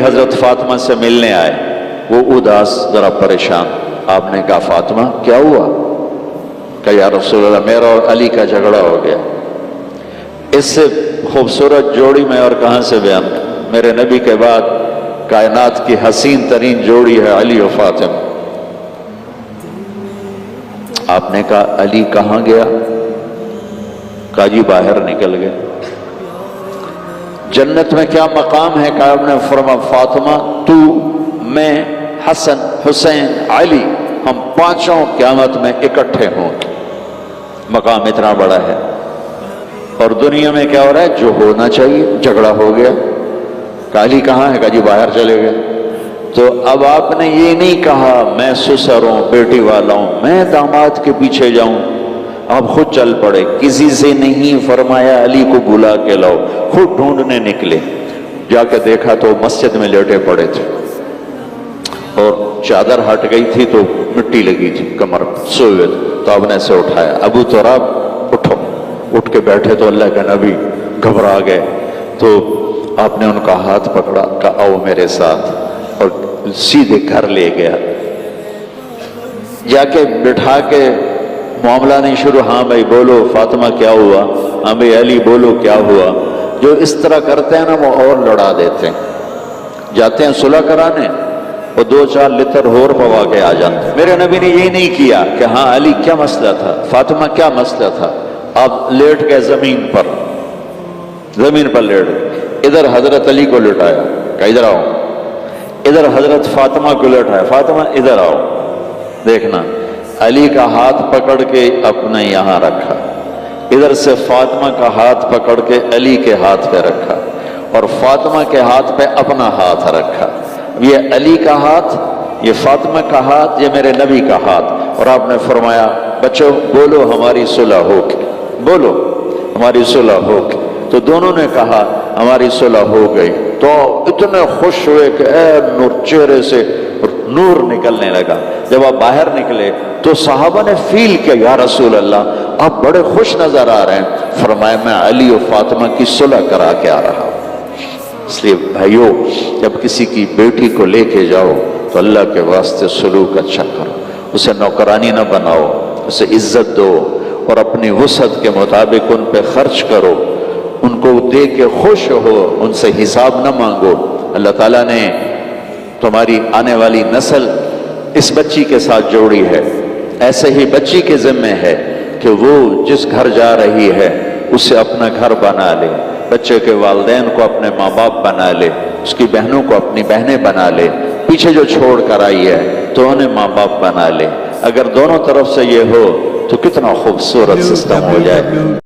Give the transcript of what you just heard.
حضرت فاطمہ سے ملنے آئے، وہ اداس، ذرا پریشان۔ آپ نے کہا فاطمہ کیا ہوا؟ کہ یا رسول اللہ میرا اور علی کا جھگڑا ہو گیا۔ اس سے خوبصورت جوڑی میں اور کہاں سے بیان؟ میرے نبی کے بعد کائنات کی حسین ترین جوڑی ہے علی و فاطمہ۔ آپ نے کہا علی کہاں گیا؟ کہا جی باہر نکل گئے۔ جنت میں کیا مقام ہے؟ کہا آپ نے فرمایا فاطمہ تو، میں، حسن، حسین، علی، ہم پانچوں قیامت میں اکٹھے ہوں گے۔ مقام اتنا بڑا ہے۔ اور دنیا میں کیا ہو رہا ہے؟ جو ہونا چاہیے، جھگڑا ہو گیا۔ کہا علی کہاں ہے؟ کہا جی باہر چلے گئے۔ تو اب آپ نے یہ نہیں کہا میں سسر ہوں، بیٹی والا ہوں، میں داماد کے پیچھے جاؤں، آپ خود چل پڑے۔ کسی سے نہیں فرمایا علی کو بلا کے لاؤ، خود ڈھونڈنے نکلے۔ جا کے دیکھا تو مسجد میں لیٹے پڑے تھے اور چادر ہٹ گئی تھی تو مٹی لگی تھی کمر، سوئے ہوئے تھے۔ تو آپ نے اسے اٹھایا، ابو تراب اٹھو۔ اٹھ کے بیٹھے تو اللہ کے نبی گھبرا گئے۔ تو آپ نے ان کا ہاتھ پکڑا، کہا آؤ میرے ساتھ، اور سیدھے گھر لے گیا۔ جا کے بٹھا کے معاملہ نہیں شروع، ہاں بھائی بولو فاطمہ کیا ہوا، ہاں بھائی علی بولو کیا ہوا۔ جو اس طرح کرتے ہیں نا وہ اور لڑا دیتے ہیں۔ جاتے ہیں صلح کرانے، وہ 2-4 لتر ہور پوا کے آ جاتے ہیں۔ میرے نبی نے یہ نہیں کیا کہ ہاں علی کیا مسئلہ تھا، فاطمہ کیا مسئلہ تھا۔ آپ لیٹ گئے زمین پر لیٹ گئے۔ ادھر حضرت علی کو لٹایا، کہ ادھر آؤ۔ ادھر حضرت فاطمہ کو لٹایا، فاطمہ ادھر آؤ۔ دیکھنا علی کا ہاتھ پکڑ کے اپنے یہاں رکھا، ادھر سے فاطمہ کا ہاتھ پکڑ کے علی کے ہاتھ پہ رکھا، اور فاطمہ کے ہاتھ پہ اپنا ہاتھ رکھا۔ یہ علی کا ہاتھ، یہ فاطمہ کا ہاتھ، یہ میرے نبی کا ہاتھ۔ اور آپ نے فرمایا بچو بولو ہماری صلح ہو گئی، بولو ہماری صلح ہو گئی۔ تو دونوں نے کہا ہماری صلح ہو گئی۔ تو اتنے خوش ہوئے کہ اے نور، چہرے سے نور نکلنے لگا۔ جب آپ باہر نکلے تو صحابہ نے فیل کیا یا رسول اللہ آپ بڑے خوش نظر آ رہے ہیں۔ فرمایا میں علی و فاطمہ کی صلح کرا کے آ رہا ہوں۔ اس لیے بھائیو جب کسی کی بیٹی کو لے کے جاؤ تو اللہ کے واسطے سلوک اچھا کرو، اسے نوکرانی نہ بناؤ، اسے عزت دو، اور اپنی وسعت کے مطابق ان پہ خرچ کرو، ان کو دے کے خوش ہو، ان سے حساب نہ مانگو۔ اللہ تعالیٰ نے تمہاری آنے والی نسل اس بچی کے ساتھ جوڑی ہے، ایسے ہی بچی کے ذمہ ہے کہ وہ جس گھر جا رہی ہے اسے اپنا گھر بنا لے، بچے کے والدین کو اپنے ماں باپ بنا لے، اس کی بہنوں کو اپنی بہنیں بنا لے، پیچھے جو چھوڑ کر آئی ہے تو انہیں ماں باپ بنا لے۔ اگر دونوں طرف سے یہ ہو تو کتنا خوبصورت سسٹم ہو جائے۔